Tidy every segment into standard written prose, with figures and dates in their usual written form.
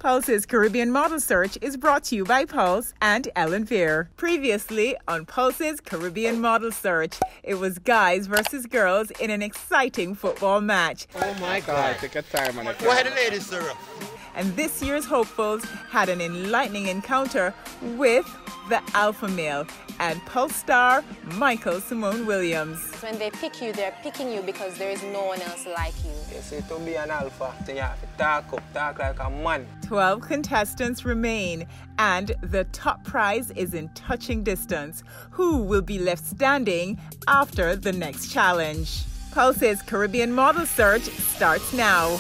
Pulse's Caribbean Model Search is brought to you by Pulse and Ellen Veer. Previously on Pulse's Caribbean Model Search, it was guys versus girls in an exciting football match. Oh my God, take your time on it. Go ahead, ladies, sir. And this year's hopefuls had an enlightening encounter with the alpha male and Pulse star Michael Simone Williams. When they pick you, they're picking you because there is no one else like you. You see, to be an alpha, you have to talk like a man. 12 contestants remain, and the top prize is in touching distance. Who will be left standing after the next challenge? Pulse's Caribbean Model Search starts now.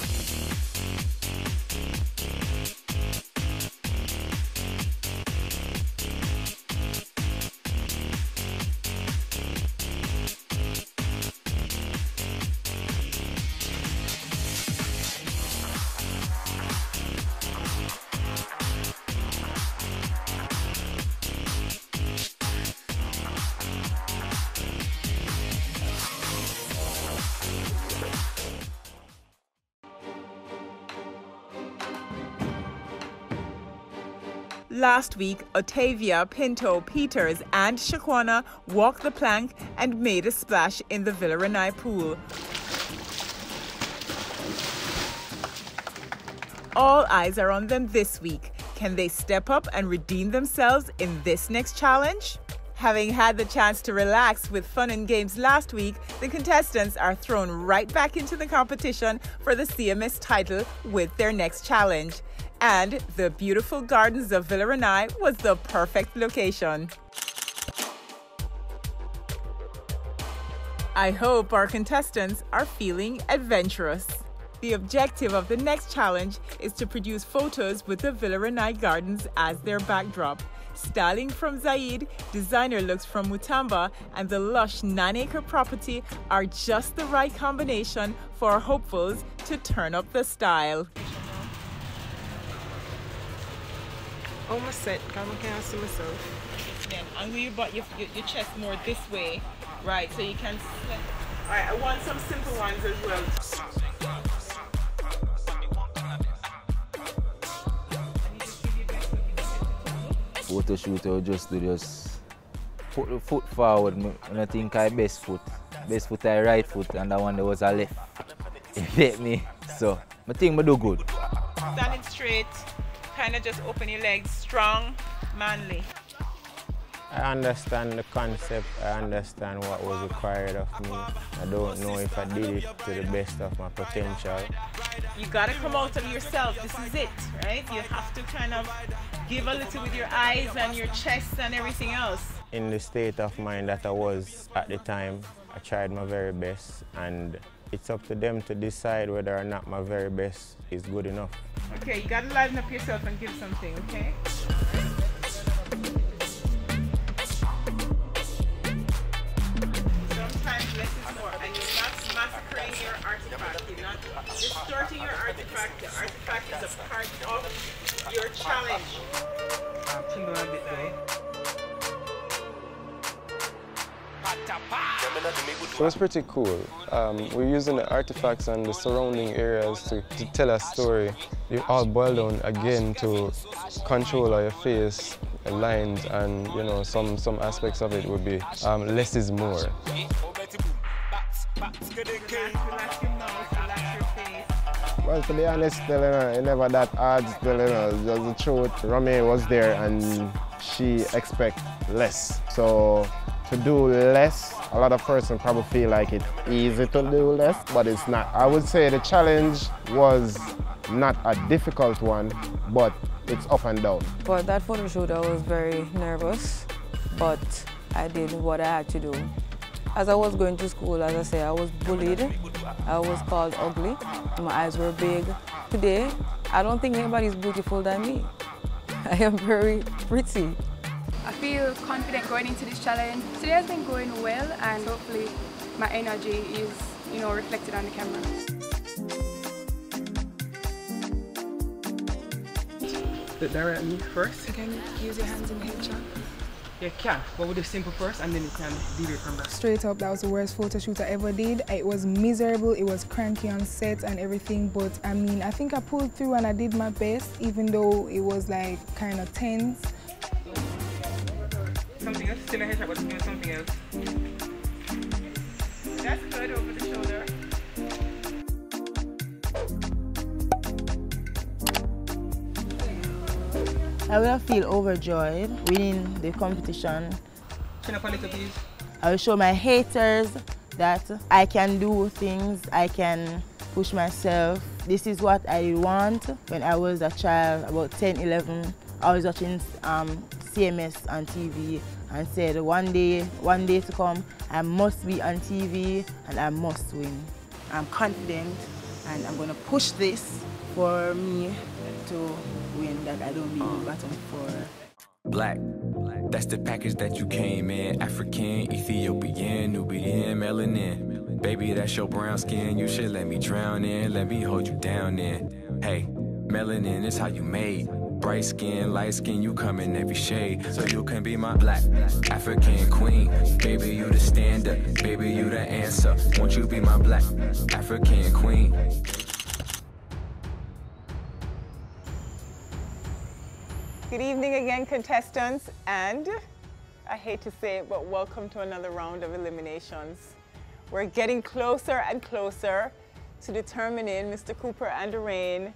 Last week, Otavia, Pinto, Peters, and Shaquana walked the plank and made a splash in the Villarenai pool. All eyes are on them this week. Can they step up and redeem themselves in this next challenge? Having had the chance to relax with fun and games last week, the contestants are thrown right back into the competition for the CMS title with their next challenge. And the beautiful gardens of Villarenai was the perfect location. I hope our contestants are feeling adventurous. The objective of the next challenge is to produce photos with the Villarenai Gardens as their backdrop. Styling from Zaid, designer looks from Mutamba, and the lush 9-acre property are just the right combination for our hopefuls to turn up the style. Almost set, because I can't see myself. Then angle your butt, your chest more this way, right? So you can. Alright, I want some simple ones as well. Photo shoot, I just put the foot forward. And I think I best foot I right foot, and that one there was a left. You get me? So I think I do good. Standing straight. Kind of just open your legs, strong, manly. I understand the concept, I understand what was required of me. I don't know if I did it to the best of my potential. You gotta come out of yourself, this is it, right? You have to kind of give a little with your eyes and your chest and everything else. In the state of mind that I was at the time, I tried my very best, and it's up to them to decide whether or not my very best is good enough. Okay, you gotta liven up yourself and give something, okay? Sometimes less is more, and you're not massacring your artifact. You're not distorting your artifact. The artifact is a part of your challenge. It was pretty cool. We're using the artifacts and the surrounding areas to tell a story. It all boiled down again to control of your face, lines, and you know some aspects of it would be less is more. Well, to be honest, still, it never that hard. Still, just the truth. Romy was there, and she expect less. So to do less, a lot of persons probably feel like it's easy to do less, but it's not. I would say the challenge was not a difficult one, but it's up and down. For that photo shoot, I was very nervous, but I did what I had to do. As I was going to school, as I say, I was bullied. I was called ugly. My eyes were big. Today, I don't think anybody's beautiful than me. I am very pretty. I feel confident going into this challenge. Today has been going well, and hopefully my energy is, reflected on the camera. Look directly first. You can use your hands in the headshot. You can, but with the simple first and then you can deviate from that. Straight up, that was the worst photo shoot I ever did. It was miserable, it was cranky on set and everything, but I mean, I think I pulled through and I did my best, even though it was like kind of tense. Something else, still a headshot, but doing something else. That's good, over the shoulder. I will feel overjoyed winning the competition. Chin up a little, please. I will show my haters that I can do things, I can push myself. This is what I want. When I was a child, about 10, 11, I was watching CMS on TV and said one day to come, I must be on TV and I must win. I'm confident and I'm going to push this for me to win, that I don't be bottom for. Black, that's the package that you came in. African, Ethiopian, Nubian, melanin. Baby, that's your brown skin, you should let me drown in. Let me hold you down in. Hey, melanin is how you made. Bright skin, light skin, you come in every shade. So you can be my black African queen. Baby, you the stand-up, baby, you the answer. Won't you be my black African queen? Good evening again, contestants, and I hate to say it, but welcome to another round of eliminations. We're getting closer and closer to determining, Mr. Cooper and Doreen,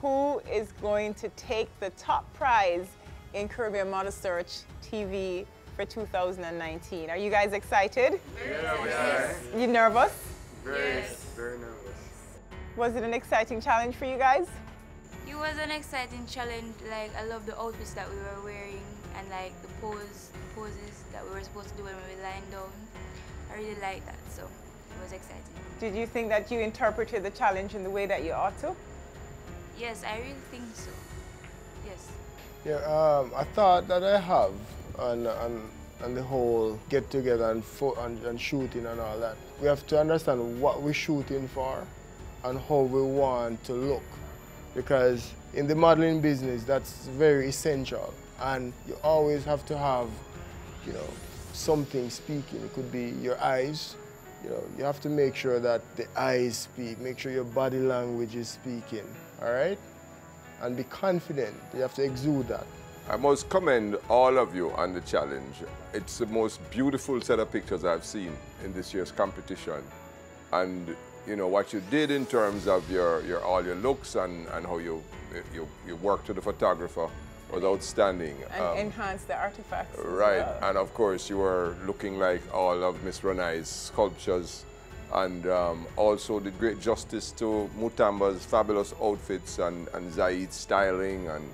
who is going to take the top prize in Caribbean Model Search TV for 2019. Are you guys excited? Yes. You nervous? Yes. Very nervous. Was it an exciting challenge for you guys? It was an exciting challenge. Like, I love the outfits that we were wearing and like the poses that we were supposed to do when we were lying down. I really liked that, so it was exciting. Did you think that you interpreted the challenge in the way that you ought to? Yes, I really think so. Yes. Yeah, I thought that I have on the whole get together and shooting and all that. We have to understand what we're shooting for and how we want to look. Because in the modeling business, that's very essential. And you always have to have, you know, something speaking. It could be your eyes. You know, you have to make sure that the eyes speak. Make sure your body language is speaking, all right? And be confident. You have to exude that. I must commend all of you on the challenge. It's the most beautiful set of pictures I've seen in this year's competition. And you know, what you did in terms of all your looks and how you worked with the photographer was outstanding. And enhance the artifacts. Right, and of course you were looking like all of Miss Ranai's sculptures, and also did great justice to Mutamba's fabulous outfits and Zaid's styling and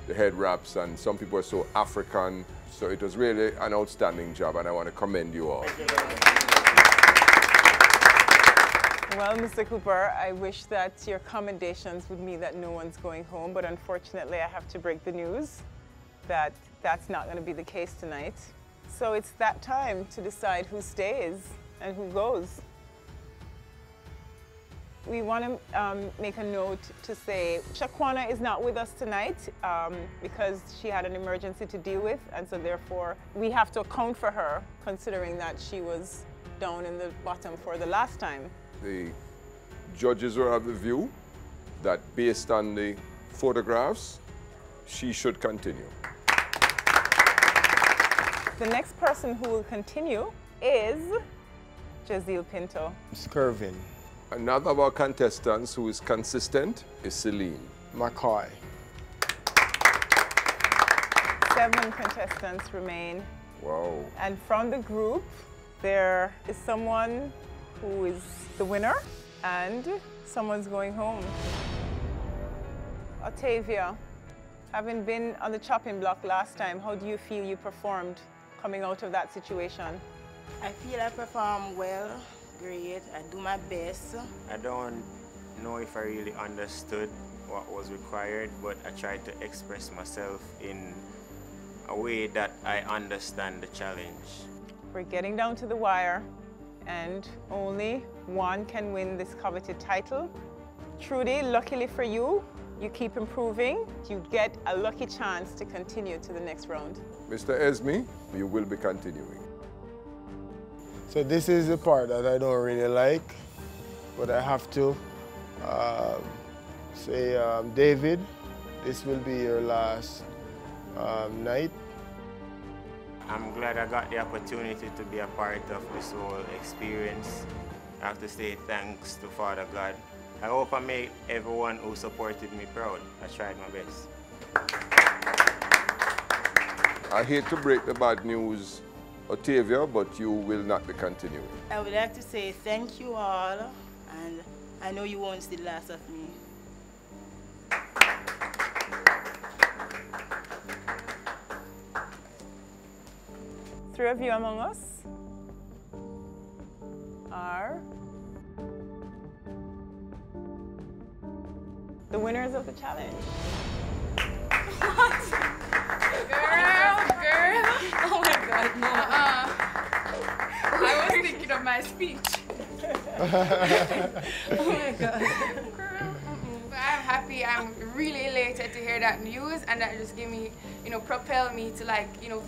the head wraps, and some people are so African. So it was really an outstanding job, and I want to commend you all. Well, Mr. Cooper, I wish that your commendations would mean that no one's going home, but unfortunately I have to break the news that that's not going to be the case tonight. So it's that time to decide who stays and who goes. We want to make a note to say Shaquana is not with us tonight because she had an emergency to deal with, and so therefore we have to account for her, considering that she was down in the bottom for the last time. The judges were of the view that based on the photographs, she should continue. The next person who will continue is Jazeel Pinto. Skirvin. Another of our contestants who is consistent is Celine. McCoy. 7 contestants remain. Wow. And from the group, there is someone who is the winner and someone's going home. Octavia, having been on the chopping block last time, how do you feel you performed coming out of that situation? I feel I perform well, great. I do my best. I don't know if I really understood what was required, but I tried to express myself in a way that I understand the challenge. We're getting down to the wire, and only one can win this coveted title. Trudy, luckily for you, you keep improving, you get a lucky chance to continue to the next round. Mr. Esme, you will be continuing. So this is the part that I don't really like, but I have to say, David, this will be your last night. I'm glad I got the opportunity to be a part of this whole experience. I have to say thanks to Father God. I hope I made everyone who supported me proud. I tried my best. I hate to break the bad news, Otavia, but you will not be continuing. I would like to say thank you all, and I know you won't see the last of me. Three of you among us are the winners of the challenge. What? Girl. Oh my God, no. I was thinking of my speech. Oh my God. Girl. I'm happy. I'm really elated to hear that news, and that just gave me, propel me to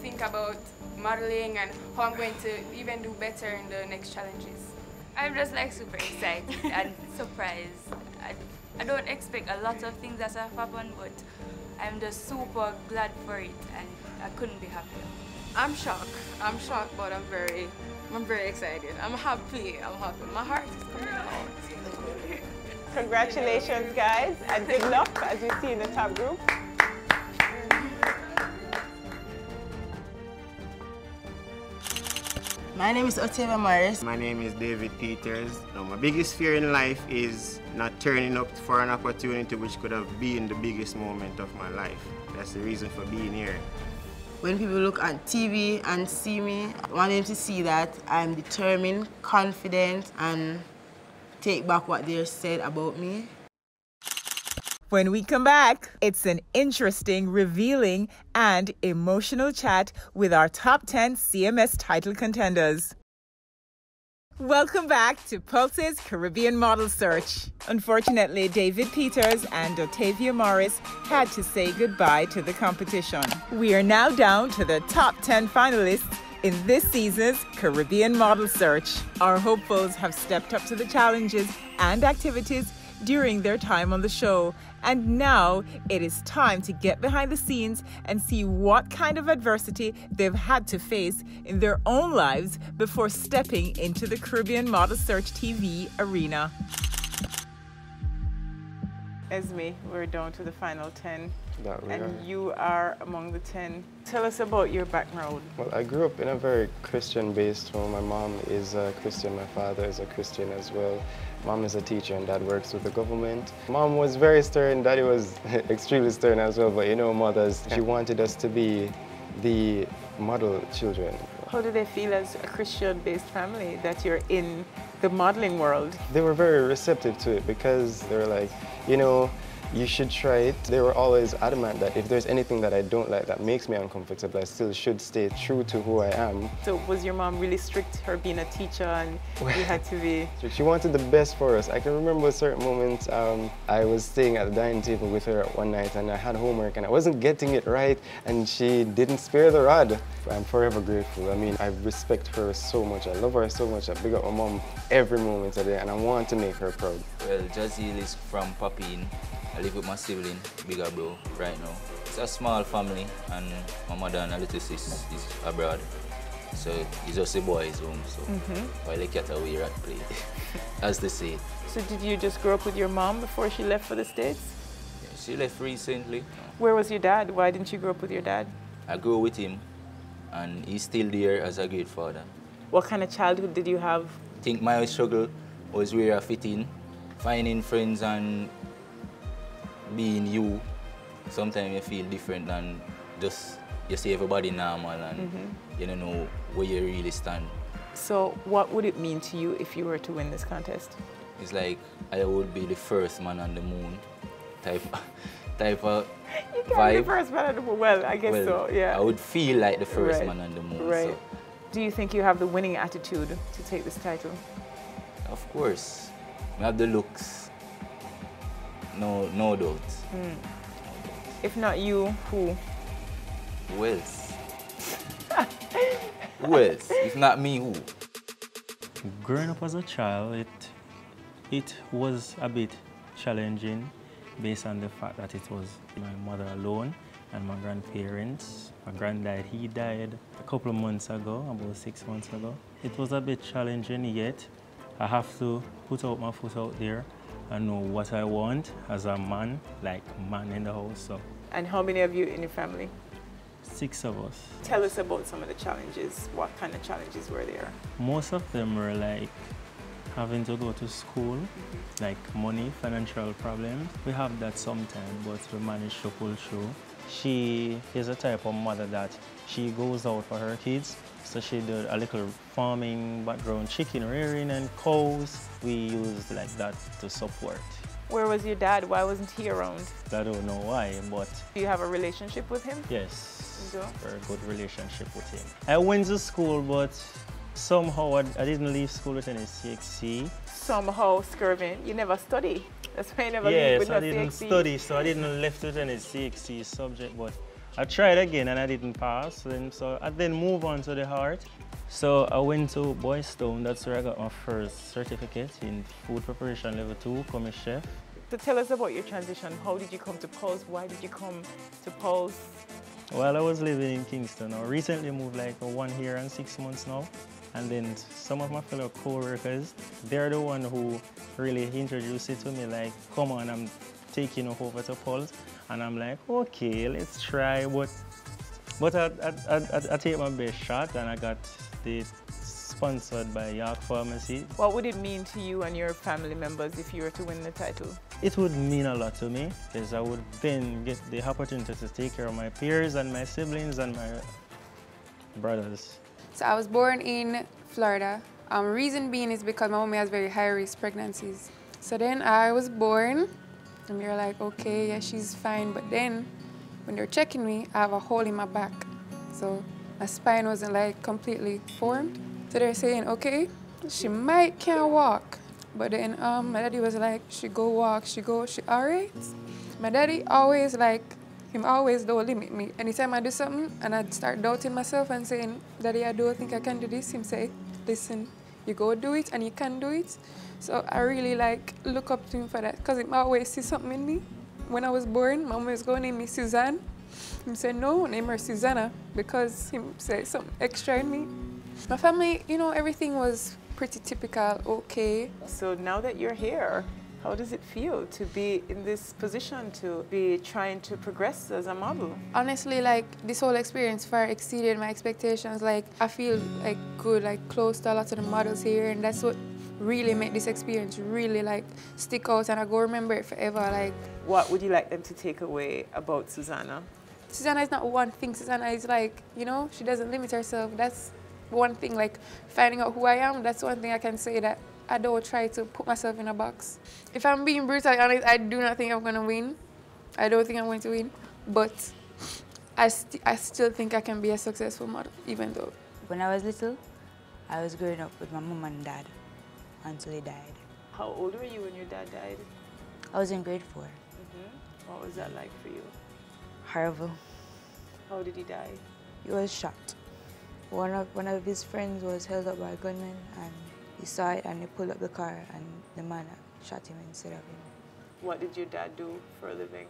think about modeling and how I'm going to even do better in the next challenges. I'm just super excited and surprised. I don't expect a lot of things that have happened, but I'm just super glad for it, and I couldn't be happier. I'm shocked, but I'm very excited. I'm happy. My heart is coming out. Congratulations, guys, and good luck as you see in the top group. My name is Otavia Morris. My name is David Peters. Now, my biggest fear in life is not turning up for an opportunity which could have been the biggest moment of my life. That's the reason for being here. When people look at TV and see me, I want them to see that I'm determined, confident, and take back what they said about me. When we come back, it's an interesting, revealing, and emotional chat with our top 10 CMS title contenders. Welcome back to Pulse's Caribbean Model Search. Unfortunately, David Peters and Otavia Morris had to say goodbye to the competition. We are now down to the top 10 finalists in this season's Caribbean Model Search. Our hopefuls have stepped up to the challenges and activities during their time on the show, and now it is time to get behind the scenes and see what kind of adversity they've had to face in their own lives before stepping into the Caribbean Model Search TV arena. Esme, we're down to the final 10, and you are among the 10. Tell us about your background. Well, I grew up in a very Christian-based home. My mom is a Christian, my father is a Christian as well. Mom is a teacher and dad works with the government. Mom was very stern, daddy was extremely stern as well, but mothers, she wanted us to be the model children. How do they feel as a Christian-based family that you're in the modeling world? They were very receptive to it because they were like, you should try it. They were always adamant that if there's anything that I don't like that makes me uncomfortable, I still should stay true to who I am. So was your mom really strict, her being a teacher, and you had to be... She wanted the best for us. I can remember certain moments I was staying at the dining table with her one night and I had homework and I wasn't getting it right and she didn't spare the rod. I'm forever grateful. I respect her so much. I love her so much. I big up my mom every moment of the day and I want to make her proud. Well, Jazeel is from Papine. I live with my sibling, bigger bro, right now. It's a small family and my mother and a little sis is abroad. So it's just a boys' home, so while the cat away rat play, as they say. So did you just grow up with your mom before she left for the States? Yeah, she left recently. Where was your dad? Why didn't you grow up with your dad? I grew up with him and he's still there as a great father. What kind of childhood did you have? I think my struggle was where I fit in, finding friends and being you. Sometimes you feel different than just you see everybody normal and you don't know where you really stand. So what would it mean to you if you were to win this contest? It's like I would be the first man on the moon type of You can't vibe. be the first man on the moon. Well, I guess so, yeah. I would feel like the first man on the moon. Right. So. Do you think you have the winning attitude to take this title? Of course. I have the looks. No doubt. If not you, who? Who else? Who else? If not me, who? Growing up as a child, it was a bit challenging based on the fact that it was my mother alone and my grandparents. My granddad, he died a couple of months ago, about 6 months ago. It was a bit challenging, yet I have to put out my foot out there and know what I want as a man, like man in the house. So. And how many of you in your family? 6 of us. Tell us about some of the challenges. What kind of challenges were there? Most of them were like having to go to school, like money, financial problems. We have that sometimes, but we manage to pull through. She is a type of mother that she goes out for her kids. So she did a little farming background, chicken rearing and cows. We used like that to support. Where was your dad? Why wasn't he around? I don't know why, but... Do you have a relationship with him? Yes, you do? Very good relationship with him. I went to school, but somehow I didn't leave school with any CXC. Somehow, Skirvin, you never study. That's why you never leave with I didn't CXC. study, so I didn't left with any CXC subject, but I tried again and I didn't pass. And so I then moved on to the art. So I went to Boys Town. That's where I got my first certificate in food preparation level 2, commis chef. So tell us about your transition. How did you come to Pulse? Why did you come to Pulse? Well, I was living in Kingston. I recently moved like 1 year and 6 months now. And then some of my fellow co-workers, they're the one who really introduced it to me, like, come on, I'm taking off over to Pulse. And I'm like, okay, let's try. But I take my best shot, and I got it sponsored by York Pharmacy. What would it mean to you and your family members if you were to win the title? It would mean a lot to me, because I would then get the opportunity to take care of my peers and my siblings and my brothers. So I was born in Florida. Reason being is because my mommy has very high-risk pregnancies. So then I was born, and they're like, okay, yeah, she's fine. But then when they're checking me, I have a hole in my back. So my spine wasn't like completely formed. So they're saying, okay, she can't walk. But then my daddy was like, she go walk, she all right. My daddy always him always don't limit me. Anytime I do something and I start doubting myself and saying, Daddy, I don't think I can do this, him say, listen, you go do it and you can do it. So I really look up to him for that, because he always see something in me. When I was born, my mom was going to name me Suzanne. He said, no, name her Susanna, because he said something extra in me. My family, everything was pretty typical, okay. So now that you're here, how does it feel to be in this position, to be trying to progress as a model? Honestly, this whole experience far exceeded my expectations. I feel good, close to a lot of the models here, and that's what really made this experience really stick out, and I go remember it forever. What would you like them to take away about Susanna? Susanna is not one thing. Susanna is she doesn't limit herself. That's one thing, finding out who I am, that's one thing I can say, that I don't try to put myself in a box. If I'm being brutally honest, I do not think I'm going to win. I don't think I'm going to win. But I still think I can be a successful model, even though. When I was little, I was growing up with my mom and dad until they died. How old were you when your dad died? I was in grade 4. What was that like for you? Horrible. How did he die? He was shot. One of his friends was held up by a gunman, and he saw it and he pulled up the car, and the man shot him instead of him. What did your dad do for a living?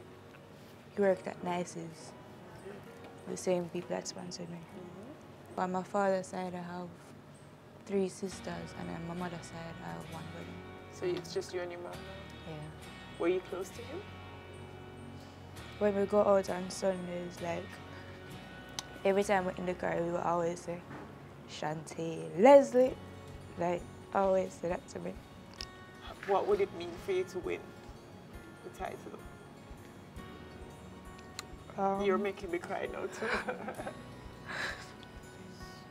He worked at Nice's, the same people that sponsored me. On my father's side, I have 3 sisters, and on my mother's side, I have 1 brother. So it's just you and your mom now? Yeah. Were you close to him? When we go out on Sundays, every time we're in the car, we will always say, Shantae, Leslie. Always say that to me. What would it mean for you to win the title? You're making me cry now too.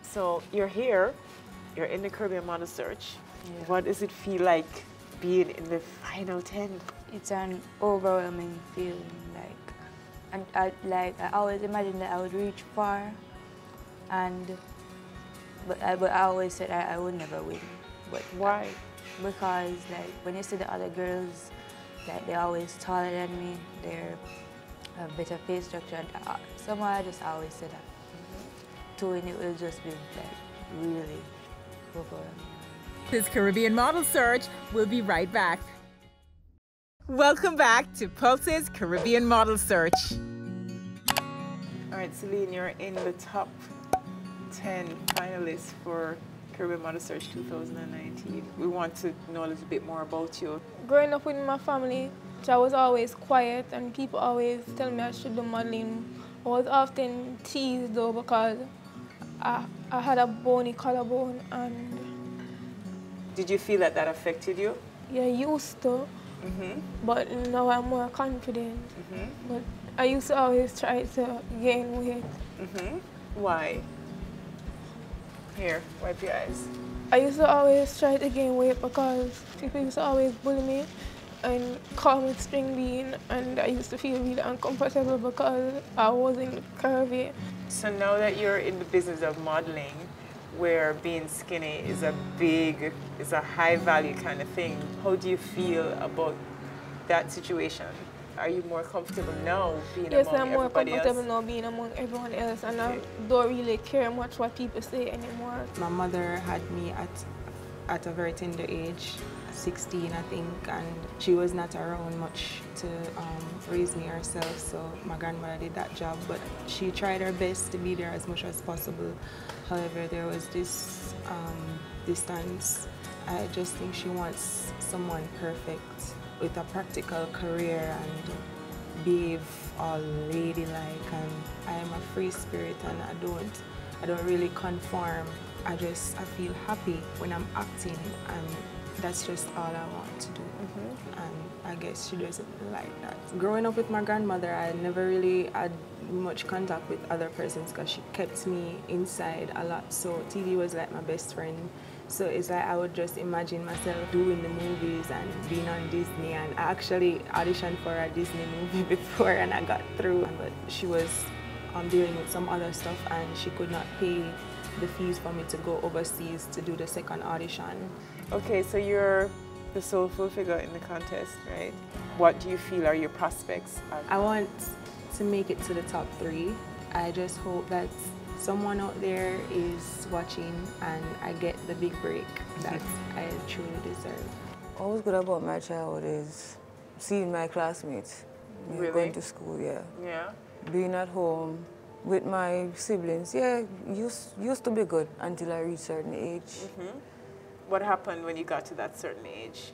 So you're here, you're in the Caribbean Model Search. Yeah. What does it feel like being in the final 10? It's an overwhelming feeling. I always imagined that I would reach far, but I always said I would never win. But why? Because when you see the other girls Like they're always taller than me. They're a better face structure. And somehow I just always say that. Doing it will just be like really fulfilling. This Caribbean Model Search. We'll be right back. Welcome back to Pulse's Caribbean Model Search. All right, Celine, you're in the top 10 finalists for Caribbean Model Search 2019. We want to know a little bit more about you. Growing up with my family, I was always quiet and people always tell me I should do modeling. I was often teased though because I had a bony collarbone and... Did you feel that affected you? Yeah, I used to, but now I'm more confident. But I used to always try to gain weight. Why? Here, wipe your eyes. I used to always try to gain weight because people used to always bully me and call me string bean, and I used to feel really uncomfortable because I wasn't curvy. So now that you're in the business of modeling, where being skinny is a high value kind of thing, how do you feel about that situation? Are you more comfortable now being among everybody else? Yes, I'm more comfortable now being among everyone else, and I don't really care much what people say anymore. My mother had me at a very tender age, 16 I think, and she was not around much to raise me herself, so my grandmother did that job, but she tried her best to be there as much as possible. However, there was this distance. I just think she wants someone perfect with a practical career and behave all ladylike, and I am a free spirit and I don't really conform. I feel happy when I'm acting, and that's just all I want to do. And I guess she doesn't like that. Growing up with my grandmother, I never really had much contact with other persons because she kept me inside a lot, so TV was like my best friend. So it's like I would just imagine myself doing the movies and being on Disney, and I actually auditioned for a Disney movie before and I got through, but she was dealing with some other stuff and she could not pay the fees for me to go overseas to do the second audition. Okay, so you're the soulful figure in the contest, right? What do you feel are your prospects? I want to make it to the top 3. I just hope that someone out there is watching and I get the big break that I truly deserve. What was good about my childhood is seeing my classmates, going to school, Yeah. Being at home with my siblings, used to be good until I reached a certain age. What happened when you got to that certain age?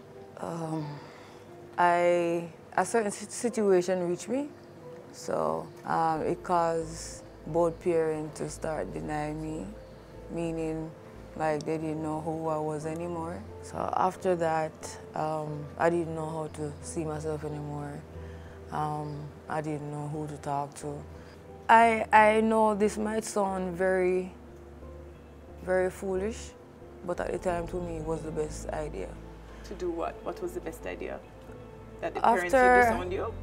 A certain situation reached me, so it caused both parents to start denying me, meaning like they didn't know who I was anymore. So after that, I didn't know how to see myself anymore. I didn't know who to talk to. I know this might sound very, very foolish, but at the time to me it was the best idea. To do what? What was the best idea? That the parents disowned you?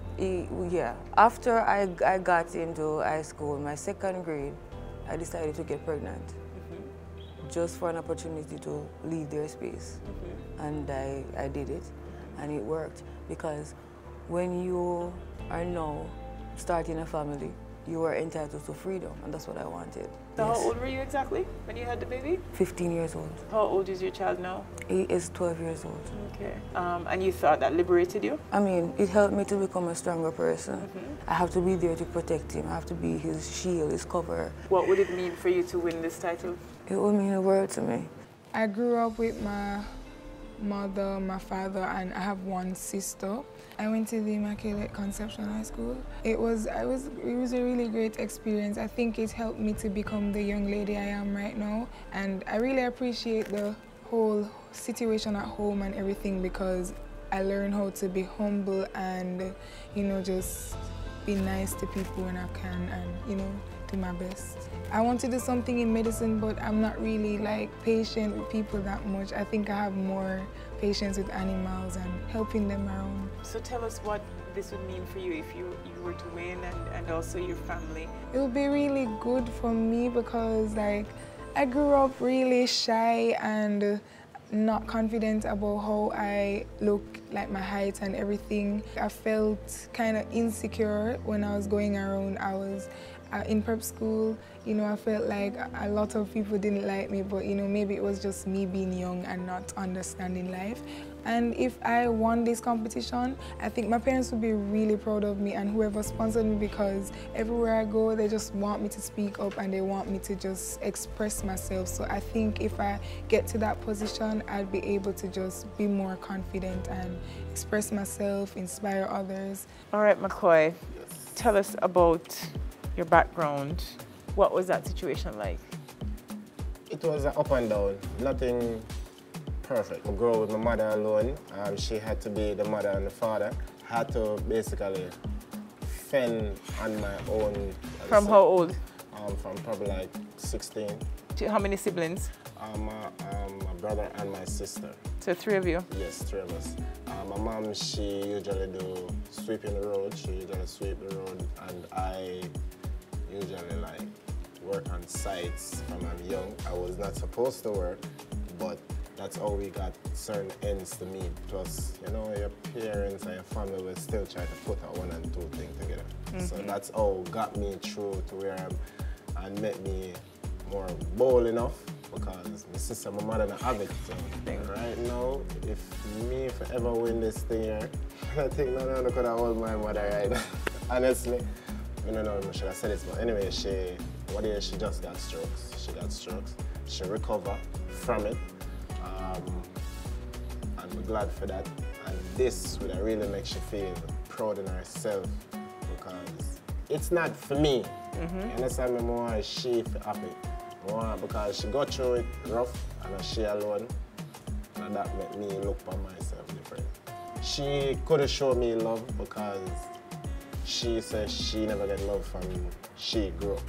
Yeah. After I got into high school, my 2nd grade, I decided to get pregnant. Just for an opportunity to leave their space. And I did it, and it worked. Because when you are now starting a family, you are entitled to freedom, and that's what I wanted. So how old were you exactly when you had the baby? 15 years old. How old is your child now? He is 12 years old. Okay. And you thought that liberated you? I mean, it helped me to become a stronger person. I have to be there to protect him. I have to be his shield, his cover. What would it mean for you to win this title? It would mean the world to me. I grew up with my mother, my father, and I have one sister. I went to the Immaculate Conception High School. It was a really great experience. I think it helped me to become the young lady I am right now. And I really appreciate the whole situation at home and everything, because I learned how to be humble and, just be nice to people when I can and, do my best. I want to do something in medicine, but I'm not really patient with people that much. I think I have more patience with animals and helping them around. So tell us what this would mean for you if you were to win, and also your family. It would be really good for me because I grew up really shy and not confident about how I look, like my height and everything. I felt kind of insecure when I was going around. I was in prep school, you know, I felt like a lot of people didn't like me, but you know, maybe it was just me being young and not understanding life. And if I won this competition, I think my parents would be really proud of me and whoever sponsored me, because everywhere I go, they just want me to speak up and they want me to just express myself. So I think if I get to that position, I'd be able to just be more confident and express myself, inspire others. All right, McCoy, tell us about your background. What was that situation like? It was up and down, nothing perfect. I grew up with my mother alone. She had to be the mother and the father. I had to basically fend on my own. From how old? From probably like 16. How many siblings? My brother and my sister. So 3 of you? Yes, 3 of us. My mom, she usually do sweeping the road. She usually sweep the road, and I usually like work on sites from I'm young. I was not supposed to work, but that's how we got certain ends to meet. Plus, you know, your parents and your family will still try to put a 1 and 2 thing together. So that's how got me through to where I'm, and made me more bold enough, because my sister and my mother don't have it. So right now, if me ever win this thing here, I think no one could have hold my mother right now. Honestly, I don't know if I should have said this, but anyway, she just got strokes. She got strokes. She recovered from it. And I'm glad for that. And this would really make she feel proud in herself, because it's not for me. You understand me? More she happy. More because she got through it rough and she alone. And that made me look for myself different. She could have showed me love, because she says she never get love from she grew up.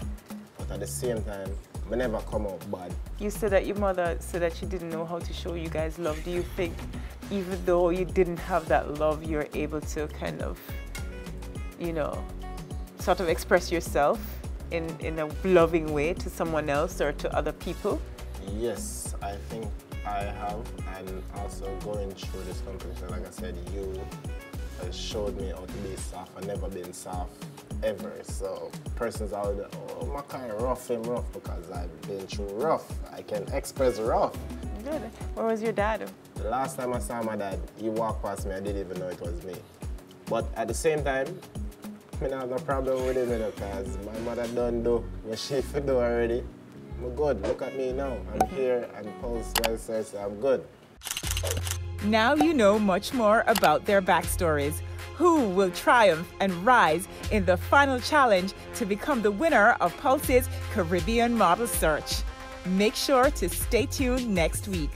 But at the same time, we never come out bad. You said that your mother said that she didn't know how to show you guys love. Do you think even though you didn't have that love, you're able to kind of, you know, sort of express yourself in a loving way to someone else or to other people? Yes, I think I have. And also going through this competition, like I said, you showed me how to be soft. I've never been soft ever. So persons out there, oh, my kind of rough him rough, because I've been through rough. I can express rough. Good. Where was your dad? The last time I saw my dad, he walked past me. I didn't even know it was me. But at the same time, I don't have no problem with him, because my mother done do what she do already. I'm good. Look at me now. I'm here and pulse well searched. So I'm good. Now you know much more about their backstories. Who will triumph and rise in the final challenge to become the winner of Pulse's Caribbean Model Search? Make sure to stay tuned next week.